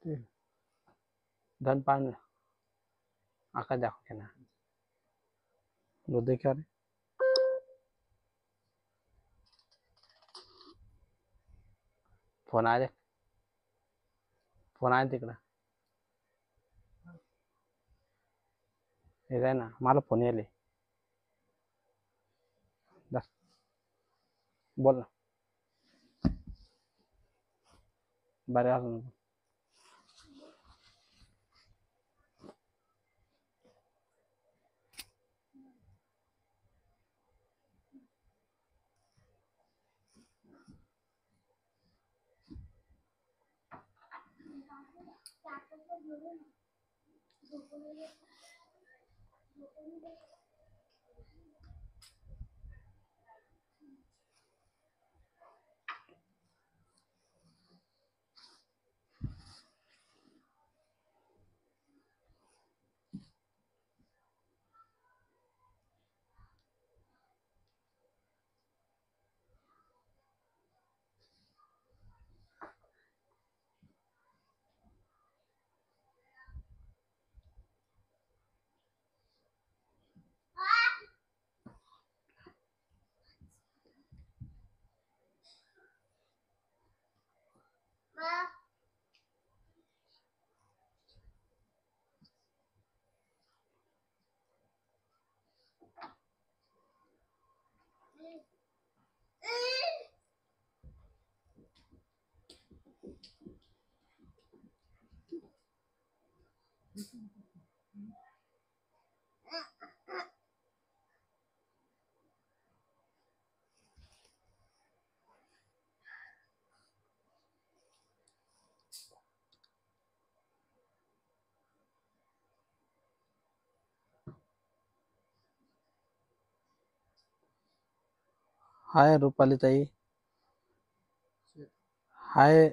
धन पान आका देखो के ना लो देखा रे फोन आ रे फोन आहे तिकडं हे काय ना मला फोन येले बोल ना बरे अजून हाय रूपाली ताई हाय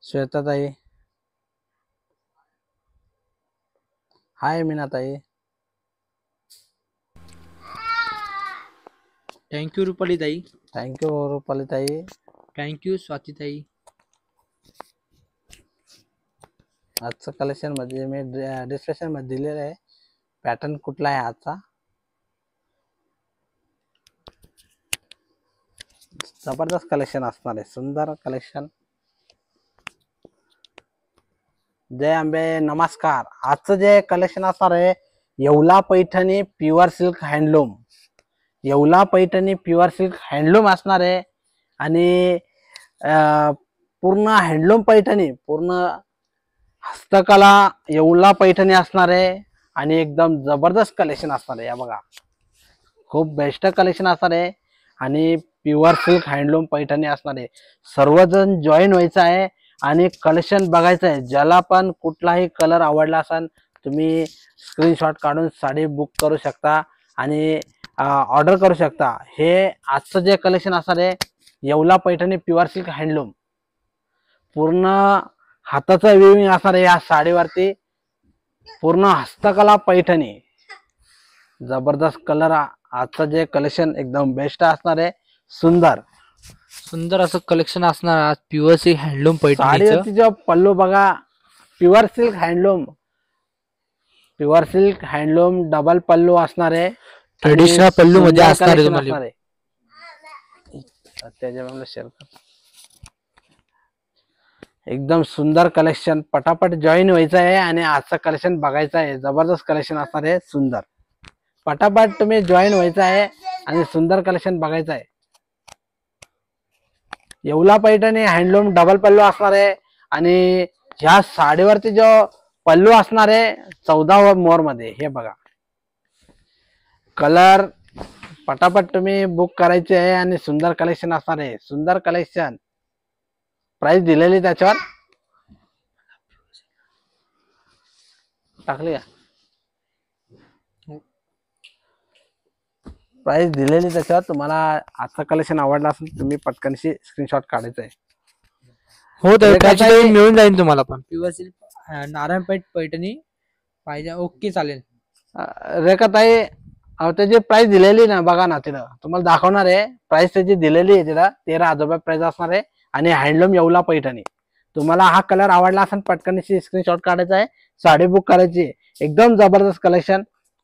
श्वेता ताई हाय मीना ताई थँक्यू रुपाली ताई थँक्यू रूपाली ताई थँक्यू स्वाती ताई आजचं कलेक्शन मध्ये मी डिस्क्रिप्शन मध्ये दिलेलं आहे पॅटर्न कुठला आहे आजचा जबरदस्त कलेक्शन असणार आहे सुंदर कलेक्शन जय अंबे नमस्कार आजचं जे कलेक्शन असणार आहे Yeola Paithani pure silk handloom Yeola Paithani pure silk handloom असणार आहे आणि पूर्ण हँडलूम पैठणी पूर्ण हस्तकला येवला पैठणी असणार आहे आणि एकदम जबरदस्त कलेक्शन असणार आहे या बघा खूप बेस्ट कलेक्शन असणार आहे आणि प्युअर सिल्क हँडलूम पैठणी असणार आहे सर्वजण जॉईन व्हायचं आहे आणि कलेक्शन बघायचं आहे ज्याला पण कुठलाही कलर आवडला असेल तुम्ही स्क्रीनशॉट काढून साडी बुक करू शकता आणि ऑर्डर करू शकता हे आजचं जे कलेक्शन असणार आहे Yeola Paithani pure silk handloom पूर्ण हाताचं विविंग असणार आहे या साडीवरती पूर्ण हस्तकला पैठणी जबरदस्त कलर आजचं जे कलेक्शन एकदम बेस्ट असणार आहे सुंदर सुंदर असं कलेक्शन असणार आज प्युअर सिल्क हँडलूम पैठणीचं साडीवरती जो पल्लू बघा प्युअर सिल्क हँडलूम डबल पल्लू असणार आहे ट्रेडिशनल पल्लू मध्ये असणार आहे तुम्हाला त्याच्यामुळे शेअर कर एकदम सुंदर कलेक्शन पटापट जॉईन व्हायचं आहे आणि आजचं कलेक्शन बघायचं आहे जबरदस्त कलेक्शन असणार आहे सुंदर पटापट तुम्ही जॉईन व्हायचं आहे आणि सुंदर कलेक्शन बघायचं आहे येवला पैठणी हँडलूम डबल पल्लू असणार आहे आणि ह्या साडीवरती जो पल्लू असणार आहे 14 मोर मध्ये हे बघा कलर पटापट तुम्ही बुक करायचे आहे आणि सुंदर कलेक्शन असणार आहे सुंदर कलेक्शन प्राइस दिलेली त्याच्यावर टाकली का प्राइस दिलेली त्याच्यावर तुम्हाला आजचं कलेक्शन आवडलं असेल तुम्ही पटकनशी स्क्रीनशॉट काढायचं आहे हो त्याची मिळून जाईल तुम्हाला पण प्युअर सिल्क नारायणपेठ पैठणी पाहिजे ओके चालेल रेखाताई त्याची प्राइस दिलेली ना बघा ना तिला तुम्हाला दाखवणार आहे प्राइस त्याची दिलेली आहे तिला 13,000 रुपये प्राइस असणार आहे आणि हँडलूम येवला पैठणी तुम्हाला हा कलर आवडला असेल पटकन स्क्रीनशॉट काढायचा आहे, साडी बुक करायची आहे. एकदम जबरदस्त कलेक्शन,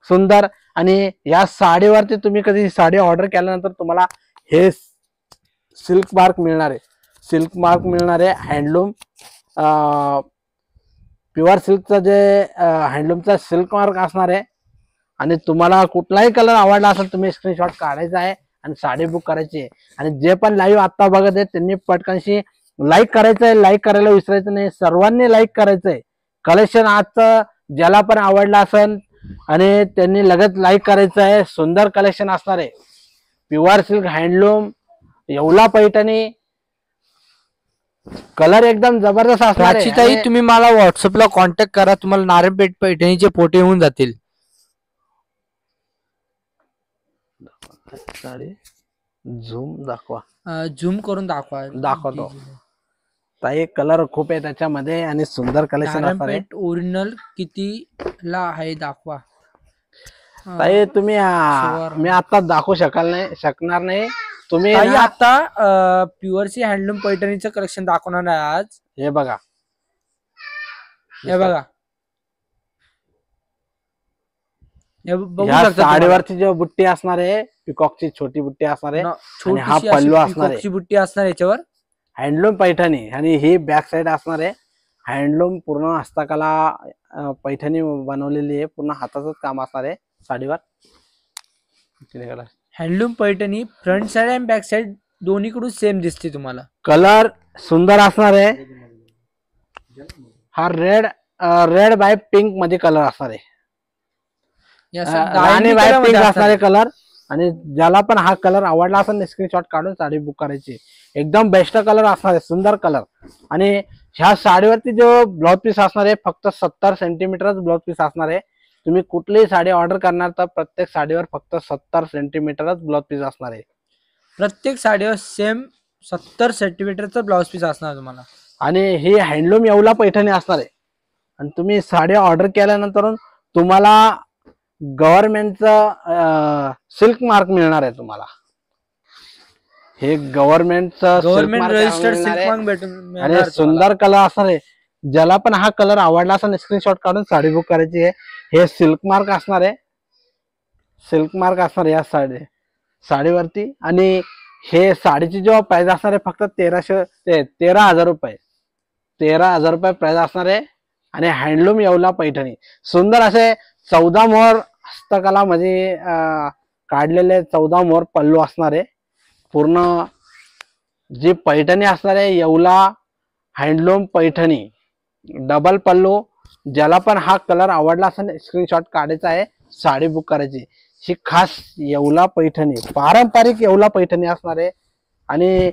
सुंदर. आणि या साडीवरती तुम्ही कधी साडी ऑर्डर केल्यानंतर तुम्हाला हे सिल्क मार्क मिळणार आहे, सिल्क मार्क मिळणार आहे. हँडलूम प्युअर सिल्कचं जे हँडलूमचा सिल्क मार्क असणार आहे. आणि तुम्हाला कुठलाही कलर आवडला असेल तुम्ही स्क्रीनशॉट काढायचा आहे आणि साडी बुक करायची आहे. आणि जे पण लाईव्ह आता बघत आहे त्यांनी पटकनशी लाईक करायचं आहे, लाईक करायला विसरायचं नाही, सर्वांनी लाईक करायचं आहे. कलेक्शन आजचं ज्याला पण आवडलं असेल आणि त्यांनी लगेच लाईक करायचं आहे. सुंदर कलेक्शन असणार आहे, pure silk handloom Yeola Paithani, colour एकदम जबरदस्त असणार आहे. प्राचीताई तुम्ही मला व्हॉट्सअपला कॉन्टॅक्ट करा, तुम्हाला नारायणपेठ पैठणीचे फोटो येऊन जातील. साडी झूम दाखवा, झूम करून दाखवतो. ताई कलर खूप आहे त्याच्यामध्ये आणि सुंदर कलेक्शन असणार आहे. नारायणपेठ ओरिजिनल कितीला आहे दाखवा. ताई तुम्ही मी आता दाखवू शकणार नाही. तुम्ही ताई ना- आता प्युअरसी हँडलूम पैठणीचं कलेक्शन दाखवणार आहे आज. हे बघा, हे बघा, हे बघू या शकता तुम्हाला. साडीवरची जो बुट्टी असणार आहे पिकॉकची छोटी बुट्टी असणार आहे. आणि हा छोटीशी अशी पल्लू असणार आहे. पिकॉकची बुट्टी असणार याच्यावर. हँडलूम पैठणी आणि ही बॅक साइड असणार आहे. हँडलूम पूर्ण हस्तकला पैठणी बनवलेली आहे, पूर्ण हाताचंच काम असणार आहे साडीवर. हँडलूम पैठणी फ्रंट साइड आणि बॅक साइड दोन्हीकडून सेम दिसते तुम्हाला. कलर सुंदर असणार आहे. हा रेड बाय पिंक मध्ये कलर असणार आहे, या राणी बाय पिंक असणार आहे कलर. आणि ज्याला पण हा कलर आवडला असेल स्क्रीनशॉट काढून साडी बुक करायची. एकदम बेस्ट कलर असणार आहे, सुंदर कलर. आणि ह्या साडीवरती जो ब्लाउज पीस असणार आहे फक्त 70 सेंटीमीटरच ब्लाउज पीस असणार आहे. तुम्ही कुठलीही साडी ऑर्डर करणार तर प्रत्येक साडीवर फक्त 70 सेंटीमीटरच ब्लाउज पीस असणार आहे. प्रत्येक साडीवर सेम 70 सेंटीमीटरचा ब्लाउज पीस असणार तुम्हाला. आणि ही हँडलूम येवला पैठणी असणार आहे. आणि तुम्ही साडी ऑर्डर केल्यानंतर तुम्हाला गव्हर्नमेंटचं सिल्क मार्क मिळणार आहे. तुम्हाला हे गव्हर्नमेंटचं गव्हर्नमेंट रजिस्टर्ड सिल्क मार्क भेटून. आणि सुंदर कलर असणार आहे. ज्याला पण हा कलर आवडला असेल स्क्रीनशॉट काढून साडी बुक करायची आहे. हे सिल्क मार्क असणार आहे, सिल्क मार्क असणार या साडीवरती. आणि हे साडीची जेव्हा प्राइस असणार आहे फक्त 13,000 रुपये, 13,000 रुपये प्राइस असणार आहे. आणि हँडलूम येवला पैठणी सुंदर असे 14 मोहर हस्तकला मध्ये काढलेले 14 मोहर पल्लू असणार आहे. पूर्ण जी पैठणी असणार आहे येवला हँडलूम पैठणी, डबल पल्लू. ज्याला पण हा कलर आवडला असेल स्क्रीनशॉट काढायचा आहे, साडी बुक करायची. ही खास येवला पैठणी, पारंपरिक येवला पैठणी असणार आहे. आणि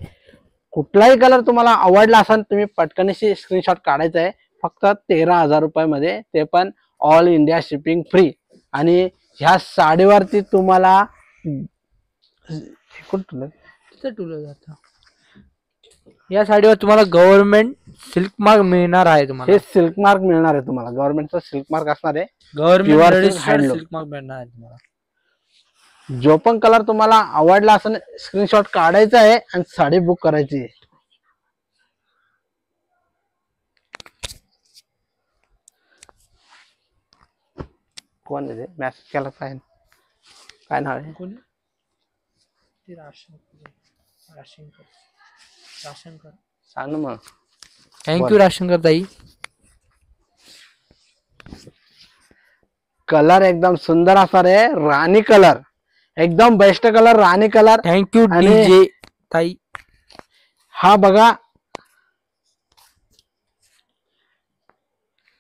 कुठलाही कलर तुम्हाला आवडला असेल तुम्ही पटकनशी स्क्रीनशॉट काढायचा आहे. फक्त 13,000 रुपयामध्ये, ते पण ऑल इंडिया शिपिंग फ्री. आणि ह्या साडीवरती तुम्हाला या साडीवर तुम्हाला गव्हर्नमेंट सिल्क मार्क मिळणार आहे. तुम्हाला हे सिल्क मार्क मिळणार आहे. तुम्हाला गव्हर्नमेंटचा सिल्क मार्क असणार आहे. Government Pure registered handloom. Silk mark मिळणार आहे तुम्हाला. जो पण कलर तुम्हाला आवडला असेल स्क्रीनशॉट काढायचा आहे आणि साडी बुक करायची आहे. कोण आहे मेसेज केला काय काय नाव आहे? कोणी ते राशन सांग ना मग. थँक्यू राशनकर ताई. कलर एकदम सुंदर असणार आहे, राणी कलर, एकदम बेस्ट कलर राणी कलर. थँक्यू आणि- डीजे ताई. हा बघा,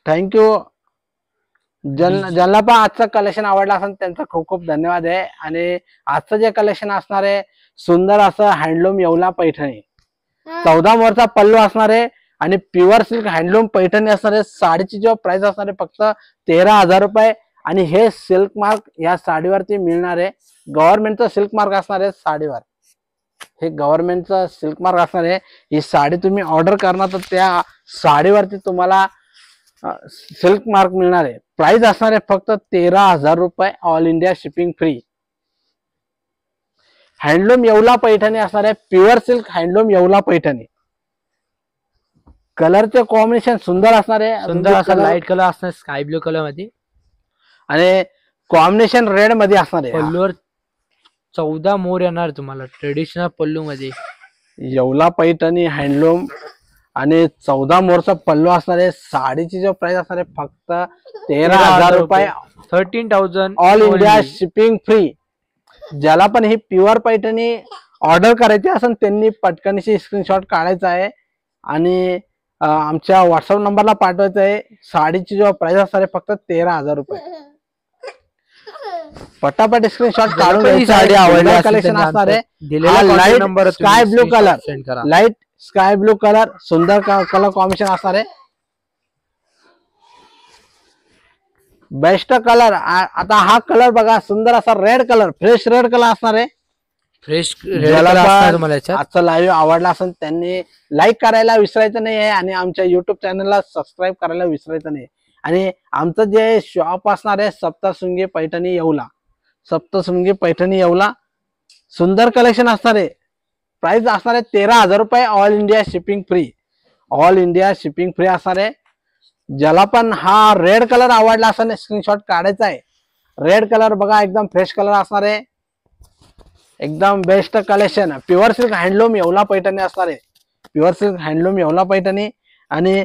थँक्यू. ज्यांना पण आजचं कलेक्शन आवडलं असेल त्यांचा खूप खूप धन्यवाद आहे. आणि आजचं जे कलेक्शन असणार आहे सुंदर असं हँडलूम येवला पैठणी, 14 मोहरचा पल्लू असणार आहे. आणि प्युअर सिल्क हँडलूम पैठणी असणार आहे. साडीची जो प्राइस असणार आहे फक्त 13,000 रुपये. आणि हे सिल्क मार्क या साडीवरती मिळणार आहे. गव्हर्नमेंटचा सिल्क मार्क असणार आहे साडीवर, हे गव्हर्नमेंटचा सिल्क मार्क असणार आहे. ही साडी तुम्ही ऑर्डर करणार तर त्या साडीवरती तुम्हाला सिल्क मार्क मिळणार आहे. प्राइस असणार आहे फक्त 13,000 रुपये, all India shipping free. Handloom Yeola Paithani असणार आहे, pure silk handloom Yeola Paithani. कलरचे कॉम्बिनेशन सुंदर असणार आहे, सुंदर असा लाईट कलर असणार स्काय ब्लू कलर मध्ये आणि कॉम्बिनेशन रेड मध्ये असणार आहे. पल्लूवर 14 मोर येणार तुम्हाला ट्रेडिशनल पल्लू मध्ये. येवला पैठणी हँडलूम आणि 14 मोरचा पल्लू असणार आहे. साडीची जो प्राइस असणार आहे फक्त 13,000 रुपये. 13,000 ऑल इंडिया शिपिंग फ्री. ज्याला पण ही प्युअर पैठणी ऑर्डर करायची असेल त्यांनी पटकनशी स्क्रीनशॉट काढायचा आहे आणि आमच्या व्हॉट्सअप नंबरला पाठवायचं आहे. साडीची जो प्राइस असणार आहे फक्त 13,000 रुपये. पटापट स्क्रीनशॉट काढून ही साडी आवडली कलेक्शन असणार आहे. Light number sky blue colour, light sky blue colour, सुंदर कलर कॉम्बिनेशन असणार आहे. Best colour. आता हा कलर बघा सुंदर असा red colour, fresh red colour असणार आहे. फ्रेश आजचा लाईव्ह आवडला असेल त्यांनी लाईक करायला विसरायचं नाही आहे आणि आमच्या युट्यूब चॅनलला सबस्क्राईब करायला विसरायचं नाही. आणि आमचं जे शॉप असणार आहे सप्तशृंगी पैठणी येवला, सप्तशृंगी पैठणी येवला, सुंदर कलेक्शन असणार आहे. प्राइस असणार आहे 13,000 रुपये. All India shipping free. All India shipping free असणार आहे. ज्याला पण हा रेड कलर आवडला असेल स्क्रीनशॉट काढायचा आहे. रेड कलर बघा एकदम फ्रेश कलर असणार आहे. एकदम best collection. Pure silk handloom Yeola Paithani असणार आहे. Pure silk handloom Yeola Paithani आणि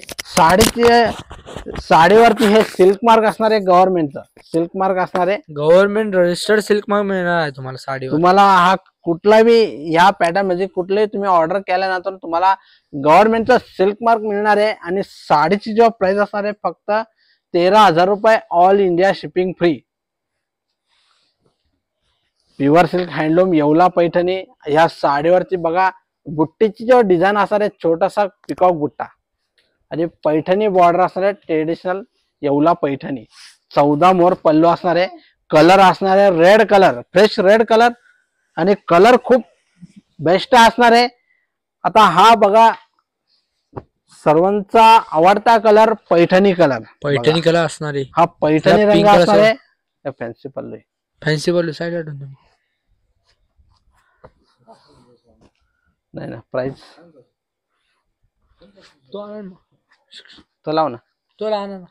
साडीवरती हे सिल्क मार्क असणार आहे. गव्हर्नमेंटचं सिल्क मार्क असणार आहे. गव्हर्नमेंट रजिस्टर्ड सिल्क मार्क मिळणार आहे तुम्हाला साडीवर. तुम्हाला हा कुठला बी या पॅटर्न म्हणजे कुठलेही तुम्ही ऑर्डर केल्यानंतर तुम्हाला गव्हर्नमेंटचा सिल्क मार्क मिळणार आहे. आणि साडीची जो प्राइस असणार आहे फक्त 13,000 रुपये. All India shipping free. Pure silk handloom Yeola Paithani. ह्या साडीवरती बघा बुट्टीची जो डिझाईन असणार आहे छोटासा पिकॉक बुट्टा आणि पैठणी बॉर्डर असणार आहे. ट्रेडिशनल येवला पैठणी. 14 मोर पल्लू असणार आहे. कलर असणार आहे red colour, fresh red colour आणि कलर खूप बेस्ट असणार आहे. आता हा बघा सर्वांचा आवडता colour Paithani colour. Paithani colour असणार आहे. हा पैठणी रंग असणार आहे. फॅन्सी पल्लू, फॅन्सी पल्लू साईड आठवून नाही ना प्राइस तो लाव ना. तो लहान ना.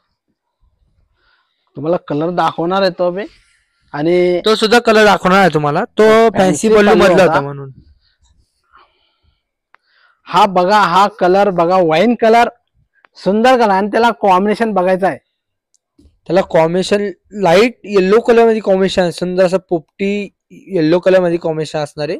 तुम्हाला कलर दाखवणार आहे तो बी आणि तो सुद्धा कलर दाखवणार आहे तुम्हाला. तो फॅन्सी पल्लू मधला होता म्हणून. हा बघा हा कलर बघा वाईन कलर, सुंदर कलर आणि त्याला कॉम्बिनेशन बघायचं आहे. त्याला कॉम्बिनेशन लाईट येल्लो कलर मध्ये कॉम्बिनेशन, सुंदर असं पोपटी येल्लो कलर मध्ये कॉम्बिनेशन असणार आहे.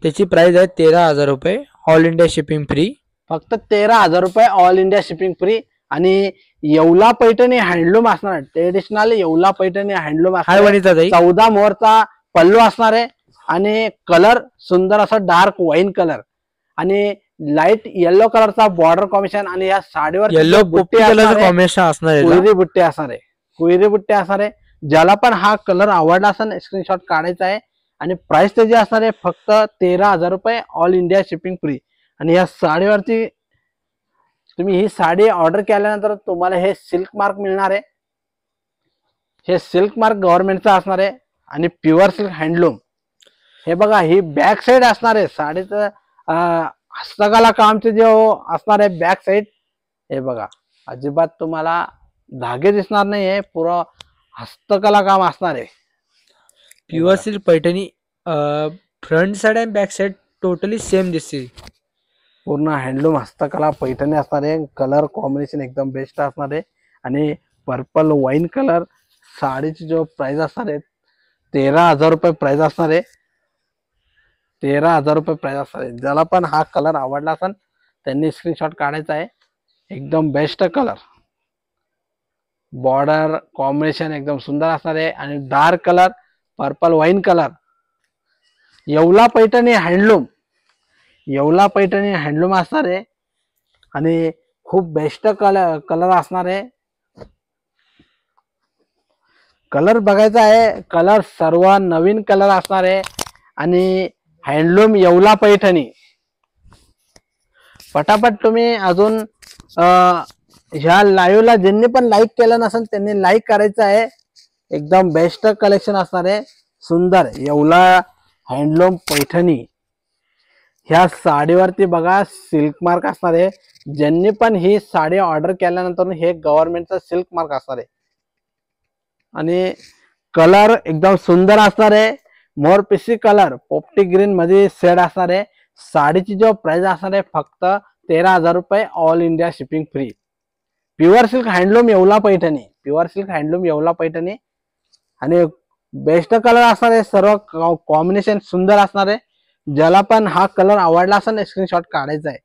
त्याची प्राइस आहे 13,000 रुपये. All India shipping free. फक्त 13,000 रुपये. All India shipping free. आणि येवला पैठणी हँडलूम असणार. ट्रेडिशनल येवला पैठणी हँडलूम असणार. 14 मोरचा पल्लू असणार आहे आणि कलर सुंदर असा डार्क वाईन कलर आणि लाईट येलो कलरचा बॉर्डर कॉम्बिनेशन आणि या साडीवर येलो बुट्टी कलर कॉम्बिनेशन असणार आहे. कुयरी बुट्टी असणार आहे. कुयरी बुट्टी असणार आहे. ज्याला पण हा कलर आवडला असेल स्क्रीनशॉट काढायचा आहे आणि प्राइस त्याची असणार आहे फक्त 13,000 रुपये. All India shipping free. आणि या साडीवरती तुम्ही ही साडी ऑर्डर केल्यानंतर तुम्हाला हे सिल्क मार्क मिळणार आहे. हे सिल्क मार्क गव्हर्नमेंटचा असणार आहे आणि प्युअर सिल्क हँडलूम. हे बघा ही बॅक साइड असणार आहे साडीचं. हस्तकला कामचे जे असणार आहे बॅक साइड हे बघा अजिबात तुम्हाला धागे दिसणार नाहीये. पुरं हस्तकला काम असणार आहे. Pure silk Paithani front side आणि बॅक साइड टोटली सेम दिसते. पूर्ण हँडलूम हस्तकला पैठणी असणार आहे. कलर कॉम्बिनेशन एकदम बेस्ट असणार आहे आणि पर्पल वाईन कलर. साडीची जो प्राइस असणार आहे 13,000 रुपये प्राइस असणार आहे. 13,000 रुपये प्राइस असणार आहे. ज्याला पण हा कलर आवडला असेल त्यांनी स्क्रीनशॉट काढायचा आहे. एकदम बेस्ट कलर. बॉर्डर कॉम्बिनेशन एकदम सुंदर असणार आहे आणि dark colour purple wine colour. Yeola Paithani handloom. Yeola Paithani handloom असणार आहे आणि खूप बेस्ट कलर असणार आहे. कलर बघायचा आहे. कलर सर्व नवीन कलर असणार आहे आणि हँडलूम येवला पैठणी. पटापट तुम्ही अजून ह्या लाईव्हला ज्यांनी पण लाईक केलं नसेल त्यांनी लाईक करायचं आहे. एकदम बेस्ट कलेक्शन असणार आहे. सुंदर येवला हँडलूम पैठणी. ह्या साडीवरती बघा सिल्क मार्क असणार आहे. ज्यांनी पण ही साडी ऑर्डर केल्यानंतर हे गव्हर्नमेंटचा सिल्क मार्क असणार आहे. आणि कलर एकदम सुंदर असणार आहे. मोरपिसी कलर पोपटी ग्रीन मध्ये शेड असणार आहे. साडीची जो प्राइस असणार आहे फक्त 13,000 रुपये, all India shipping free. Pure silk handloom Yeola Paithani, pure silk handloom Yeola Paithani. आणि बेस्ट कलर असणार आहे. सर्व कॉम्बिनेशन सुंदर असणार आहे. ज्याला पण हा कलर आवडला असेल स्क्रीनशॉट काढायचा आहे.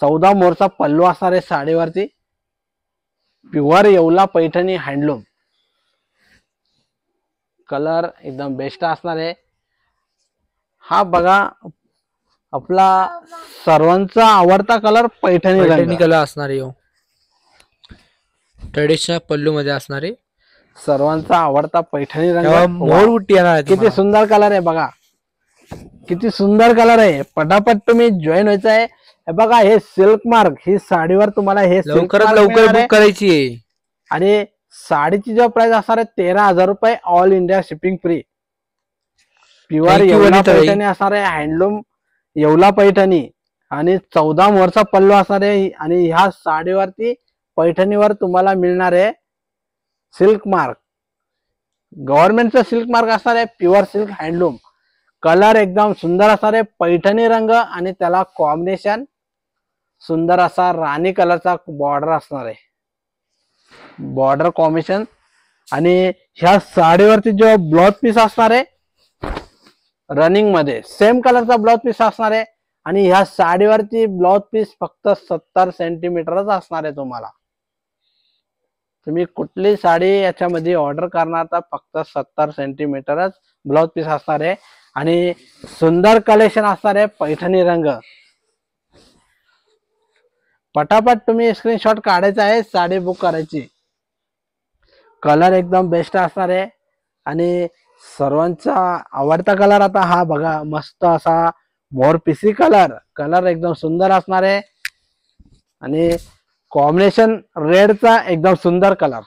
14 मोरचा पल्लू असणार आहे साडीवरती. Pure Yeola Paithani handloom. Colour एकदम बेस्ट असणार आहे. हा बघा आपला सर्वांचा आवडता कलर पैठणी रंग. कलर असणार आहे. ट्रेडिशनल पल्लू मध्ये असणार आहे. सर्वांचा आवडता पैठणी रंग. मोरबुट्टी येणार. किती सुंदर कलर आहे बघा, किती सुंदर कलर आहे. पटापट तुम्ही जॉईन व्हायचं आहे. हे बघा हे सिल्क मार्क ही साडीवर तुम्हाला हे लवकरात लवकर बुक करायची आहे. आणि साडीची जो प्राइस असणार आहे 13,000 रुपये, all India shipping free. Pure Yeola Paithani असणार आहे. हँडलूम येवला पैठणी आणि 14 मोरचा पल्लू असणार आहे. आणि ह्या साडीवरती पैठणीवर तुम्हाला मिळणार आहे सिल्क मार्क, गव्हर्नमेंटचा सिल्क मार्क असणार आहे. Pure silk handloom. कलर एकदम सुंदर असणार आहे. पैठणी रंग आणि त्याला कॉम्बिनेशन सुंदर असा राणी कलरचा बॉर्डर असणार आहे. Border combination. आणि ह्या साडीवरती जो ब्लाउज पीस असणार आहे रनिंग मध्ये सेम कलरचा ब्लाउज पीस असणार आहे. आणि ह्या साडीवरती ब्लाउज पीस फक्त 70 सेंटीमीटरच असणार आहे. तुम्ही कुठली साडी याच्यामध्ये ऑर्डर करणार तर फक्त 70 सेंटीमीटरच ब्लाउज पीस असणार आहे. आणि सुंदर कलेक्शन असणार आहे पैठणी रंग. पटापट तुम्ही स्क्रीनशॉट काढायचा आहे, साडी बुक करायची. कलर एकदम बेस्ट असणार आहे. आणि सर्वांचा आवडता कलर आता हा बघा मस्त असा मोरपिसी कलर. कलर एकदम सुंदर असणार आहे. आणि कॉम्बिनेशन रेडचा एकदम सुंदर कलर.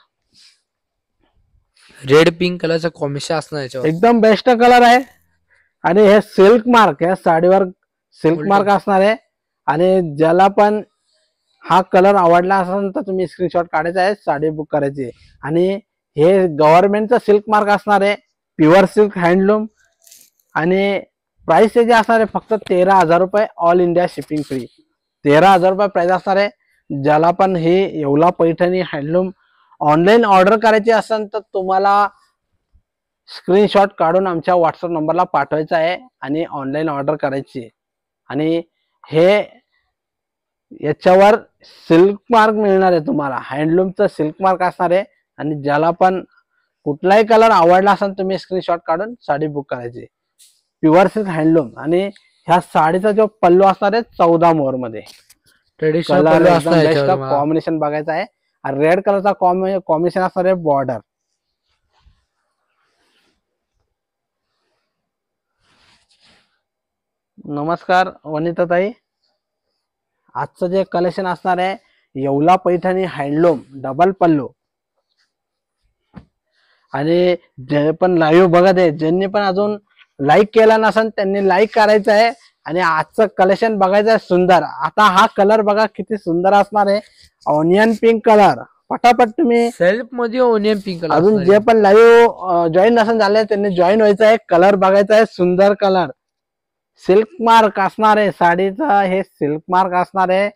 रेड पिंक कलरचा कॉम्बिनेशन असणार याच्यावर. एकदम बेस्ट कलर आहे. आणि हे सिल्क मार्क या साडीवर सिल्क मार्क असणार आहे. आणि ज्याला पण हा कलर आवडला असेल तर तुम्ही स्क्रीनशॉट काढायचा आहे, साडी बुक करायची. आणि हे गव्हर्नमेंटचा सिल्क मार्क असणार आहे. Pure silk handloom. आणि प्राइस त्याची असणार आहे फक्त 13,000 रुपये, ऑल इंडिया शिपिंग फ्री. 13,000 रुपये प्राइस असणार आहे. ज्याला पण हे Yeola Paithani handloom online order करायची असेल तर तुम्हाला स्क्रीनशॉट काढून आमच्या व्हॉट्सअप नंबरला पाठवायचा आहे आणि ऑनलाईन ऑर्डर करायची. आणि हे याच्यावर सिल्क मार्क मिळणार आहे तुम्हाला. हँडलूमचा सिल्क मार्क असणार आहे. आणि ज्याला पण कुठलाही कलर आवडला असेल तुम्ही स्क्रीनशॉट काढून साडी बुक करायची. Pure silk handloom. आणि ह्या साडीचा जो पल्लू असणार आहे 14 मोर मध्ये. ट्रेडिशनल कॉम्बिनेशन बघायचा आहे. रेड कलरचा कॉम्बिनेशन असणार आहे बॉर्डर. नमस्कार वनिता ताई. आजचं जे कलेक्शन असणार आहे येवला पैठणी हँडलूम डबल पल्लू. आणि जे पण लाईव्ह बघत आहे ज्यांनी पण अजून लाईक केला नसेल त्यांनी लाईक करायचं आहे. आणि आजचं कलेक्शन बघायचं आहे सुंदर. आता हा कलर बघा किती सुंदर असणार आहे. Onion pink colour. पटापट तुम्ही सेल्फ मध्ये ओनियन पिंक कलर. अजून जे पण लाईव्ह जॉईन नसेल झाले त्यांनी जॉईन व्हायचं आहे. कलर बघायचा आहे सुंदर कलर. सिल्क मार्क असणार आहे साडीचा. हे सिल्क मार्क असणार आहे.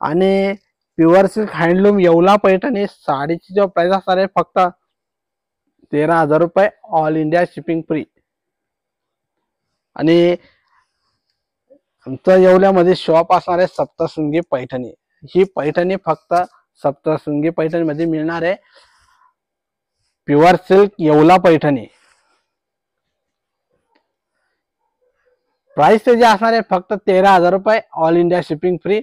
आणि pure silk handloom Yeola Paithani. साडीची जो प्राइस असणार आहे फक्त 13,000 रुपये, ऑल इंडिया शिपिंग फ्री. आणि आमचं येवल्यामध्ये शॉप असणार आहे सप्तशृंगी पैठणी. ही पैठणी फक्त सप्तशृंगी पैठणी मध्ये मिळणार आहे. Pure silk Yeola Paithani. Price त्याची असणार आहे फक्त 13,000 रुपये, all India shipping free.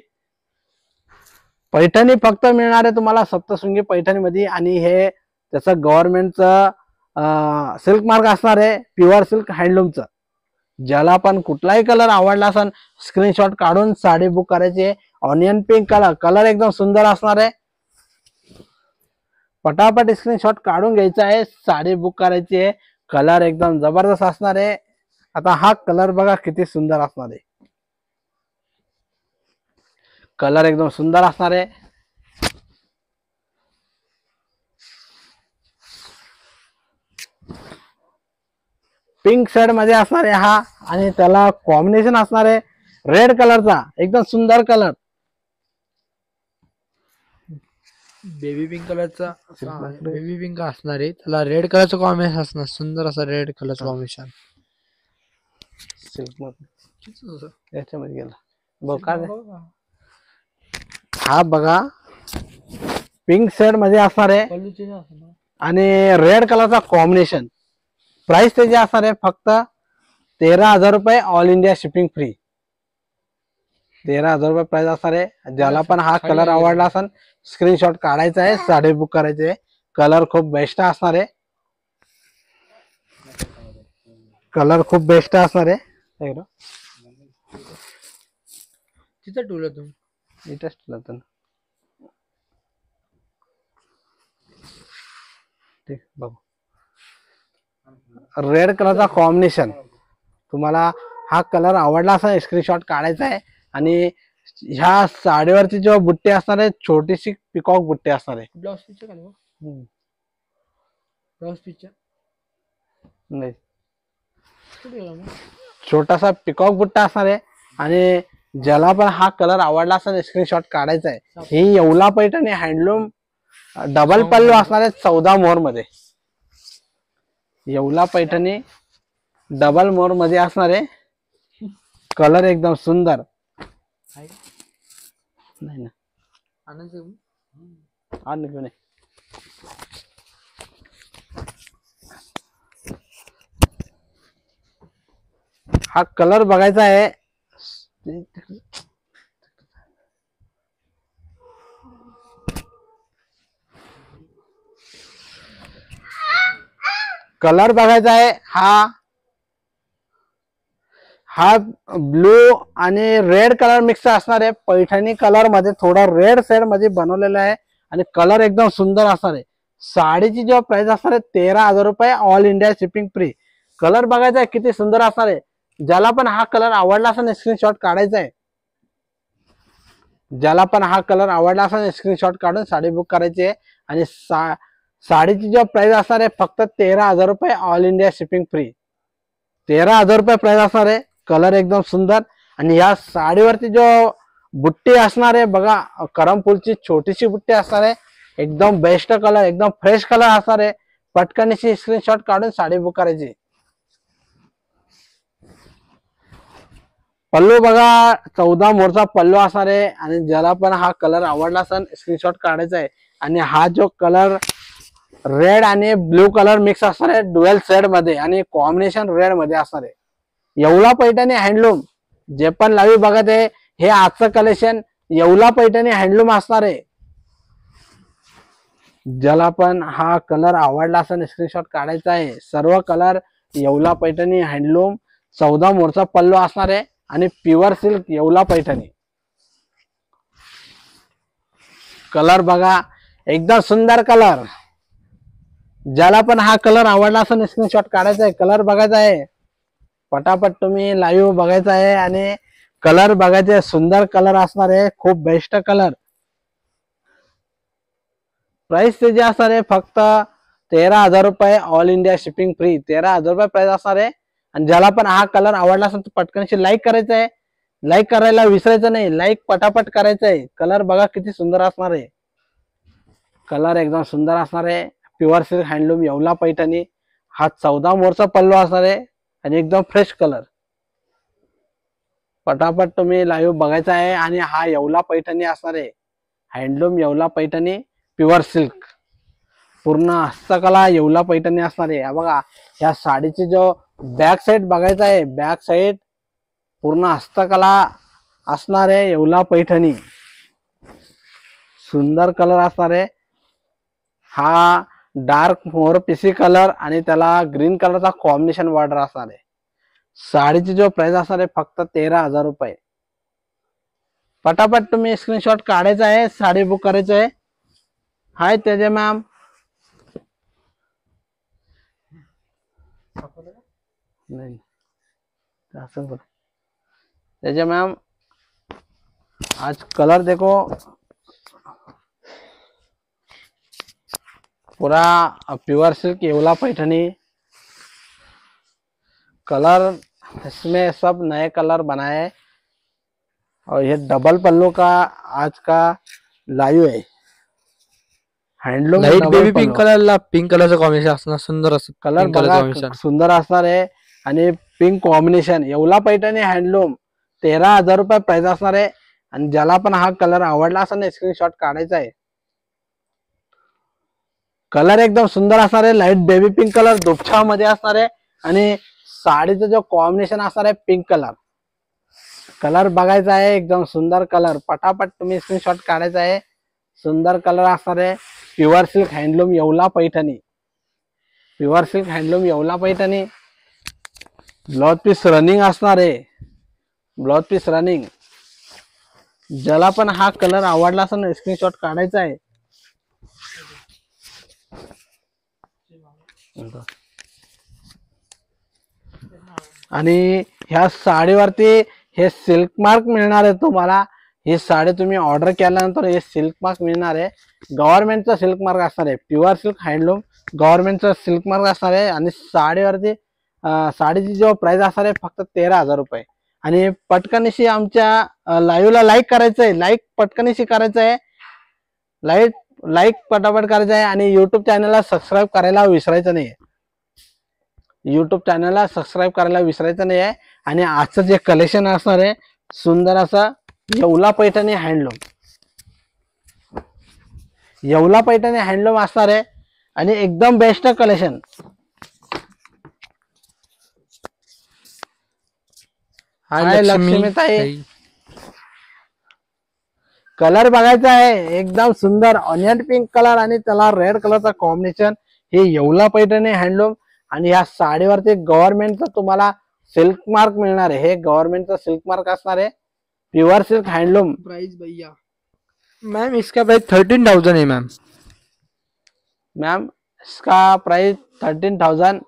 Paithani फक्त मिळणार आहे तुम्हाला सप्तशृंगी पैठणी मध्ये. आणि हे त्याचं गव्हर्नमेंटचं सिल्क मार्क असणार आहे प्युअर सिल्क हँडलूमचं. ज्याला पण कुठलाही कलर आवडला असेल स्क्रीनशॉट काढून साडी बुक करायची आहे. Onion pink colour. कलर एकदम सुंदर असणार आहे. पटापट स्क्रीनशॉट काढून घ्यायचा आहे, साडी बुक करायची आहे. कलर एकदम जबरदस्त असणार आहे. आता हा कलर बघा किती सुंदर असणार आहे. कलर एकदम सुंदर असणार आहे. पिंक शेड मध्ये असणार आहे हा, आणि त्याला कॉम्बिनेशन असणार आहे रेड कलरचा, एकदम सुंदर कलर. बेबी पिंक कलरचा बेबी पिंक असणार आहे, त्याला रेड कलरचं कॉम्बिनेशन असणार, सुंदर असं रेड कलरचं कॉम्बिनेशन. सिल्क मध्ये याच्यामध्ये गेला बघ काय ते. हा बघा पिंक शेड मध्ये असणार आहे आणि रेड कलरचा कॉम्बिनेशन. प्राइस त्याची असणार आहे फक्त 13,000 रुपये, ऑल इंडिया शिपिंग फ्री. 13,000 रुपये प्राइस असणार आहे. ज्याला पण हा कलर आवडला असेल स्क्रीनशॉट काढायचा आहे, साडी बुक करायचे. कलर खूप बेस्ट असणार आहे, कलर खूप बेस्ट असणार आहे. तिथं ठेवलं तुम्ही इथेच ठेवलं होतं ना. ठीक बघू रेड कलरचा कॉम्बिनेशन. तुम्हाला हा कलर आवडला असेल स्क्रीनशॉट काढायचा आहे. आणि ह्या साडीवरची जो बुट्टी असणार आहे छोटीशी पिकॉक बुट्टी असणार आहे. ब्लाउज पिक्चर काय ब्लाउज पिक्चर नाही, छोटासा पिकॉक बुट्टा असणार आहे. आणि ज्याला पण हा कलर आवडला असेल स्क्रीनशॉट काढायचा आहे. ही येवला पैठणी हँडलूम डबल पल्लू असणार आहे 14 मोहर मध्ये. येवला पैठणी डबल मोहर मध्ये असणार आहे. कलर एकदम सुंदर. नाही ना आण घेऊन ये. हा कलर बघायचा आहे. कलर बघायचा आहे. हा ब्लू आणि रेड कलर मिक्स असणार आहे. पैठणी कलर मध्ये थोडा रेड शेड मध्ये बनवलेला आहे आणि कलर एकदम सुंदर असणार आहे. साडीची जो प्राइस असणार आहे 13,000 रुपये, all India shipping free. Colour बघायचा आहे किती सुंदर असणार आहे. ज्याला पण हा कलर आवडला असेल स्क्रीनशॉट काढायचा आहे. ज्याला पण हा कलर आवडला असेल स्क्रीनशॉट काढून साडी बुक करायची आहे. आणि साडीची जो प्राइस असणार आहे फक्त 13,000 रुपये, ऑल इंडिया शिपिंग फ्री. 13,000 रुपये प्राइस असणार आहे. कलर एकदम सुंदर. आणि या साडीवरती जो बुट्टी असणार आहे बघा, करमफुलची छोटीशी बुट्टी असणार आहे. एकदम बेस्ट कलर, एकदम फ्रेश कलर असणार आहे. पटकनशी स्क्रीनशॉट काढून साडी बुक करायची. पल्लू बघा 14 मोरचा पल्लू असणार आहे. आणि ज्याला पण हा कलर आवडला असेल स्क्रीनशॉट काढायचा आहे. आणि हा जो कलर रेड आणि ब्लू कलर मिक्स असणार आहे डुएल शेड मध्ये, आणि कॉम्बिनेशन रेड मध्ये असणार आहे. येवला पैठणी हँडलूम. जे पण लाईव्ह बघत आहे हे आजचं कलेक्शन येवला पैठणी हँडलूम असणार आहे. ज्याला पण हा कलर आवडला असेल स्क्रीनशॉट काढायचा आहे. सर्व कलर येवला पैठणी हँडलूम. 14 मोरचा पल्लू असणार आहे आणि pure silk Yeola Paithani. Colour बघा एकदम सुंदर कलर. ज्याला पण हा कलर आवडला असेल स्क्रीनशॉट काढायचा आहे. कलर बघायचा आहे पटापट, तुम्ही लाईव्ह बघायचा आहे आणि कलर बघायचे. सुंदर कलर असणार आहे, खूप बेस्ट कलर. प्राइस त्याची असणार आहे फक्त 13,000 रुपये, ऑल इंडिया शिपिंग फ्री. 13,000 रुपये प्राइस असणार आहे. आणि ज्याला पण हा कलर आवडला असेल तर पटकनशी लाईक करायचं आहे. लाईक करायला विसरायचं नाही, लाईक पटापट करायचं आहे. कलर बघा किती सुंदर असणार आहे. कलर एकदम सुंदर असणार आहे. Pure silk handloom Yeola Paithani. हा 14 मोरचा पल्लू असणार आहे आणि एकदम फ्रेश कलर. पटापट तुम्ही लाईव्ह बघायचा आहे. आणि हा येवला पैठणी असणार आहे, handloom Yeola Paithani pure silk. पूर्ण हस्तकला येवला पैठणी असणार आहे. बघा ह्या साडीची जो बॅक साईड बघायचा आहे, बॅक साईड पूर्ण हस्तकला असणार आहे येवला पैठणी. सुंदर कलर असणार आहे. हा डार्क मोर पिसी कलर आणि त्याला ग्रीन कलरचा कॉम्बिनेशन बॉर्डर असणार आहे. साडीची जो प्राइस असणार आहे फक्त 13,000 रुपये. पटापट तुम्ही स्क्रीनशॉट काढायचा आहे, साडी बुक करायचं आहे. हाय त्याचे मॅम. नाही असं बरं त्याचे मॅम आज कलर देखो, पूरा pure silk Yeola Paithani colour, इसमें सब नए कलर बनाए और ये डबल पल्लू का आज का लाईव आहे, handloom light double baby pink पल्लू. कलरला पिंक कलरचं कॉम्बिनेशन असणार, सुंदर असं कलर पिंक कलर बघा कॉम्बिनेशन. सुंदर असणार आहे आणि pink combination. Yeola Paithani handloom 13,000 रुपये प्राइस असणार आहे. आणि ज्याला पण हा कलर आवडला असेल ना, स्क्रीनशॉट काढायचा आहे. कलर एकदम सुंदर असणार आहे, लाईट बेबी पिंक कलर दुपछा मध्ये असणार आहे आणि साडीचं जो कॉम्बिनेशन असणार आहे पिंक कलर. कलर बघायचा आहे, एकदम सुंदर कलर, पटापट तुम्ही स्क्रीनशॉट काढायचा आहे. सुंदर कलर असणार आहे. Pure silk handloom Yeola Paithani, pure silk handloom Yeola Paithani. Blouse piece running असणार आहे, ब्लाउज पीस रनिंग. ज्याला पण हा कलर आवडला असेल ना, स्क्रीनशॉट काढायचा आहे. आणि ह्या साडीवरती हे सिल्क मार्क मिळणार आहे तुम्हाला. ही साडी तुम्ही ऑर्डर केल्यानंतर हे सिल्क मार्क मिळणार आहे. गव्हर्नमेंटचा सिल्क मार्क असणार आहे, प्युअर सिल्क हँडलूम गव्हर्नमेंटचा सिल्क मार्क असणार आहे. आणि साडीवरती साडीची जो प्राइस असणार आहे फक्त 13,000 रुपये. आणि पटकनीशी आमच्या लाईव्हला लाईक करायचं आहे, लाईक पटकनीशी करायचं आहे, लाईक पटापट करायचं आहे. आणि युट्यूब चॅनलला सबस्क्राईब करायला विसरायचं नाही, युट्यूब चॅनलला सबस्क्राईब करायला विसरायचं नाही आहे. आणि आजचं जे कलेक्शन असणार आहे सुंदर असं येवला पैठणी हँडलूम, येवला पैठणी हँडलूम असणार आहे आणि एकदम बेस्ट कलेक्शन. हाय लक्ष्मीताई, कलर बघायचा आहे, एकदम सुंदर ऑनियन पिंक कलर आणि त्याला रेड कलरचा कॉम्बिनेशन. हे येवला पैठणी हँडलूम आणि या साडीवरती गव्हर्नमेंटचा तुम्हाला सिल्क मार्क मिळणार आहे. हे गव्हर्नमेंटचा सिल्क मार्क असणार आहे, प्युअर सिल्क हँडलूम. प्राइस भैया मैम इसका प्राइस 13,000 है मैम. मैम इसका प्राइस 13,000.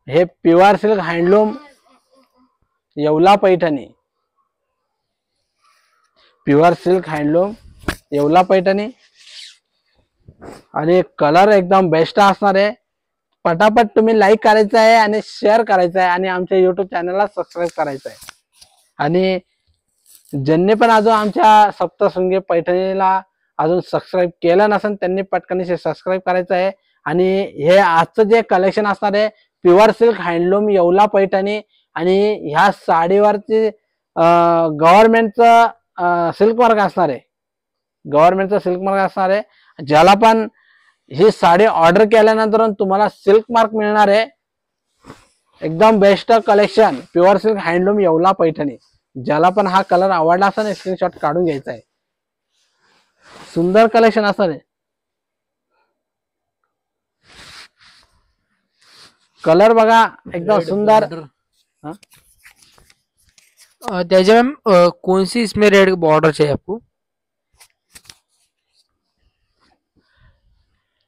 हे pure silk handloom Yeola Paithani, pure silk handloom Yeola Paithani. आणि कलर एकदम बेस्ट असणार आहे. पटापट तुम्ही लाईक करायचं आहे आणि शेअर करायचं आहे आणि आमच्या युट्यूब चॅनलला सबस्क्राईब करायचं आहे. आणि ज्यांनी पण अजून आमच्या सप्तशृंगी पैठणीला अजून सबस्क्राईब केलं नसेल त्यांनी पटकन सबस्क्राईब करायचं आहे. आणि हे आजचं जे कलेक्शन असणार आहे pure silk handloom Yeola Paithani आणि ह्या साडीवरती गव्हर्नमेंटचं सिल्क मार्क असणार आहे, गव्हर्नमेंटचं सिल्क मार्क असणार आहे. ज्याला पण ही साडी ऑर्डर केल्यानंतर तुम्हाला सिल्क मार्क मिळणार आहे. एकदम best collection pure silk handloom Yeola Paithani. ज्याला पण हा कलर आवडला असेल स्क्रीनशॉट काढून घ्यायचा आहे. सुंदर कलेक्शन असणार आहे. कलर बघा एकदम सुंदर. त्याच्या मैम कौन सी इसमें रेड बॉर्डर चाहिए आपको?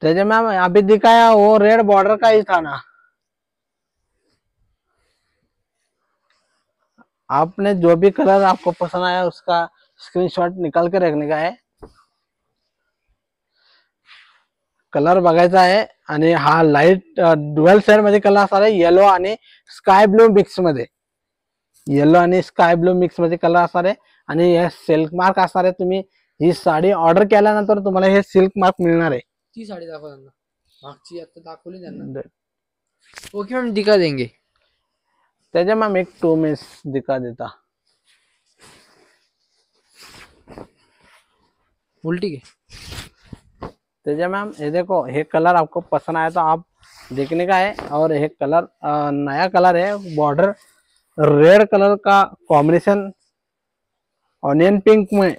तेजे मैम अभी दिखाया वो रेड बॉर्डर का ही था ना, आपने जो भी कलर आपको पसंद आया उसका स्क्रीनशॉट निकाल के रखने का है. कलर बघायचा आहे. आणि हा लाईट डुअल शेड मध्ये कलर असणार आहे, येलो आणि स्काय ब्लू मिक्स मध्ये, येलो आणि स्काय ब्लू मिक्स मध्ये कलर असणार आहे. आणि हे सिल्क मार्क असणार आहे. तुम्ही ही साडी ऑर्डर केल्यानंतर तुम्हाला हे सिल्क मार्क मिळणार आहे. ती साडी दाखवा त्यांना, मागची आता दाखवली त्यांना. ओके मैम दिखा देंगे. त्याच्या मॅम एक 2 मिनट्स दिखा देता. उल्टी के तेजा मैम ये देखो, ये कलर आपको पसंद आया तो आप देखने का है. और ये कलर नया कलर है, बॉर्डर रेड कलर का कॉम्बिनेशन ऑनियन पिंक में